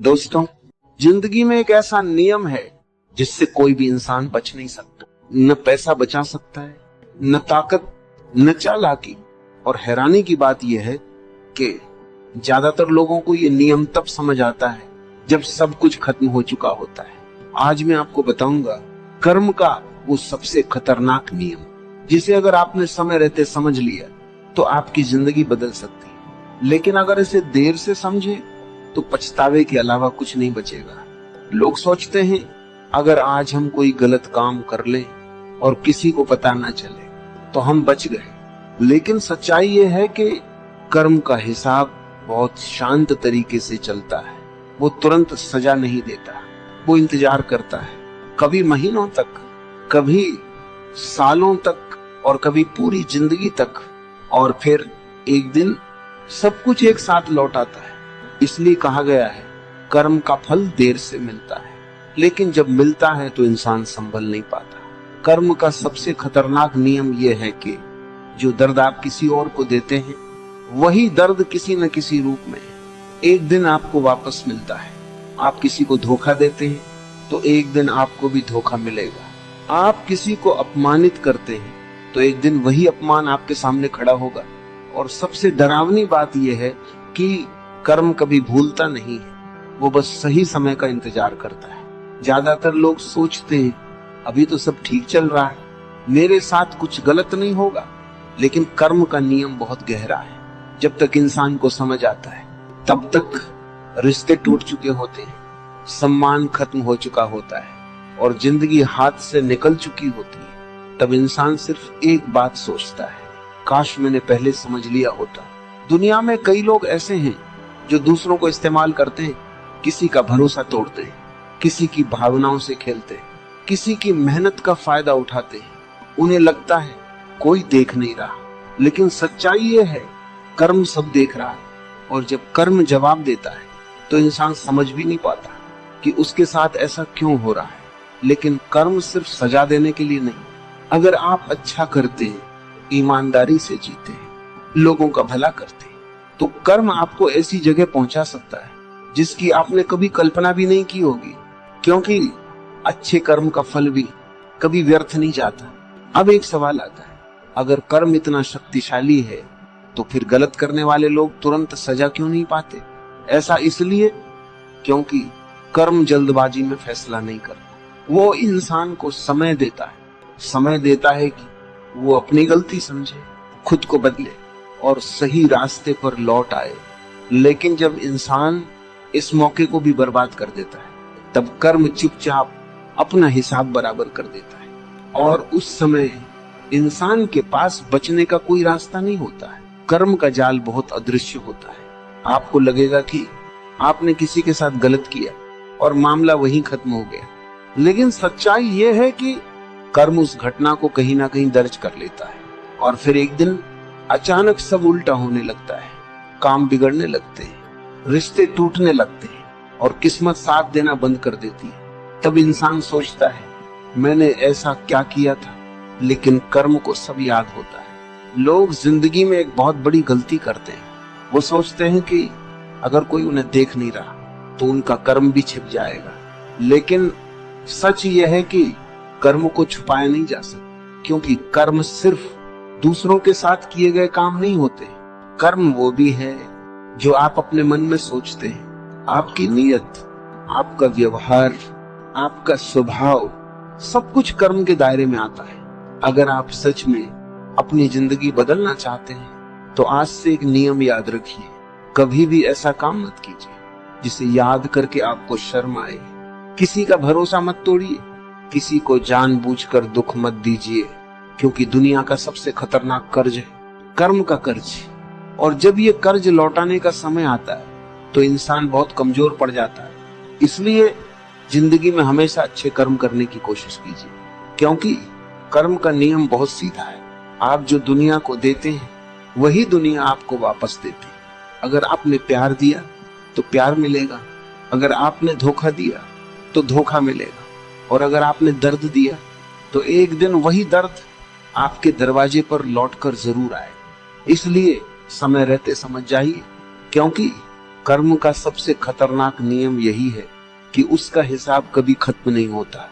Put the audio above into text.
दोस्तों, जिंदगी में एक ऐसा नियम है जिससे कोई भी इंसान बच नहीं सकता। न पैसा बचा सकता है, न ताकत, न चालाकी। और हैरानी की बात यह है कि ज्यादातर लोगों को यह नियम तब समझ आता है जब सब कुछ खत्म हो चुका होता है। आज मैं आपको बताऊंगा कर्म का वो सबसे खतरनाक नियम, जिसे अगर आपने समय रहते समझ लिया तो आपकी जिंदगी बदल सकती है। लेकिन अगर इसे देर से समझे तो पछतावे के अलावा कुछ नहीं बचेगा। लोग सोचते हैं अगर आज हम कोई गलत काम कर लें और किसी को पता ना चले तो हम बच गए। लेकिन सच्चाई यह है कि कर्म का हिसाब बहुत शांत तरीके से चलता है। वो तुरंत सजा नहीं देता, वो इंतजार करता है, कभी महीनों तक, कभी सालों तक और कभी पूरी जिंदगी तक। और फिर एक दिन सब कुछ एक साथ लौट आता है। इसलिए कहा गया है कर्म का फल देर से मिलता है, लेकिन जब मिलता है तो इंसान संभल नहीं पाता। कर्म का सबसे खतरनाक नियम यह है कि जो दर्द आप किसी और को देते हैं वही दर्द किसी न किसी रूप में एक दिन आपको वापस मिलता है। आप किसी को धोखा देते हैं तो एक दिन आपको भी धोखा मिलेगा। आप किसी को अपमानित करते हैं तो एक दिन वही अपमान आपके सामने खड़ा होगा। और सबसे डरावनी बात यह है कि कर्म कभी भूलता नहीं है, वो बस सही समय का इंतजार करता है। ज्यादातर लोग सोचते हैं अभी तो सब ठीक चल रहा है, मेरे साथ कुछ गलत नहीं होगा। लेकिन कर्म का नियम बहुत गहरा है। जब तक इंसान को समझ आता है तब तक रिश्ते टूट चुके होते हैं, सम्मान खत्म हो चुका होता है और जिंदगी हाथ से निकल चुकी होती है। तब इंसान सिर्फ एक बात सोचता है, काश मैंने पहले समझ लिया होता। दुनिया में कई लोग ऐसे हैं जो दूसरों को इस्तेमाल करते हैं, किसी का भरोसा तोड़ते हैं, किसी की भावनाओं से खेलते हैं, किसी की मेहनत का फायदा उठाते हैं। उन्हें लगता है कोई देख नहीं रहा, लेकिन सच्चाई ये है कर्म सब देख रहा है। और जब कर्म जवाब देता है तो इंसान समझ भी नहीं पाता कि उसके साथ ऐसा क्यों हो रहा है। लेकिन कर्म सिर्फ सजा देने के लिए नहीं। अगर आप अच्छा करते हैं, ईमानदारी से जीते हैं, लोगों का भला करते हैं, तो कर्म आपको ऐसी जगह पहुंचा सकता है जिसकी आपने कभी कल्पना भी नहीं की होगी। क्योंकि अच्छे कर्म का फल भी कभी व्यर्थ नहीं जाता। अब एक सवाल आता है, अगर कर्म इतना शक्तिशाली है तो फिर गलत करने वाले लोग तुरंत सजा क्यों नहीं पाते? ऐसा इसलिए क्योंकि कर्म जल्दबाजी में फैसला नहीं करता। वो इंसान को समय देता है कि वो अपनी गलती समझे, खुद को बदले और सही रास्ते पर लौट आए। लेकिन जब इंसान इस मौके को भी बर्बाद कर देता है तब कर्म चुपचाप अपना हिसाब बराबर कर देता है और उस समय इंसान के पास बचने का कोई रास्ता नहीं होता है। कर्म का जाल बहुत अदृश्य होता है। आपको लगेगा कि आपने किसी के साथ गलत किया और मामला वहीं खत्म हो गया, लेकिन सच्चाई यह है कि कर्म उस घटना को कहीं ना कहीं दर्ज कर लेता है और फिर एक दिन अचानक सब उल्टा होने लगता है। काम बिगड़ने लगते हैं, रिश्ते टूटने लगते हैं और किस्मत साथ देना बंद कर देती है। तब इंसान सोचता है मैंने ऐसा क्या किया था, लेकिन कर्म को सब याद होता है। लोग जिंदगी में एक बहुत बड़ी गलती करते हैं। वो सोचते हैं कि अगर कोई उन्हें देख नहीं रहा तो उनका कर्म भी छिप जाएगा। लेकिन सच यह है कि कर्म को छुपाया नहीं जा सकता, क्योंकि कर्म सिर्फ दूसरों के साथ किए गए काम नहीं होते। कर्म वो भी है जो आप अपने मन में सोचते हैं। आपकी नीयत, आपका व्यवहार, आपका स्वभाव, सब कुछ कर्म के दायरे में आता है। अगर आप सच में अपनी जिंदगी बदलना चाहते हैं तो आज से एक नियम याद रखिए, कभी भी ऐसा काम मत कीजिए जिसे याद करके आपको शर्म आए। किसी का भरोसा मत तोड़िए, किसी को जानबूझकर दुख मत दीजिए, क्योंकि दुनिया का सबसे खतरनाक कर्ज है कर्म का कर्ज। और जब ये कर्ज लौटाने का समय आता है तो इंसान बहुत कमजोर पड़ जाता है। इसलिए जिंदगी में हमेशा अच्छे कर्म करने की कोशिश कीजिए, क्योंकि कर्म का नियम बहुत सीधा है। आप जो दुनिया को देते हैं वही दुनिया आपको वापस देती है। अगर आपने प्यार दिया तो प्यार मिलेगा, अगर आपने धोखा दिया तो धोखा मिलेगा, और अगर आपने दर्द दिया तो एक दिन वही दर्द आपके दरवाजे पर लौटकर जरूर आए। इसलिए समय रहते समझ जाइए, क्योंकि कर्म का सबसे खतरनाक नियम यही है कि उसका हिसाब कभी खत्म नहीं होता।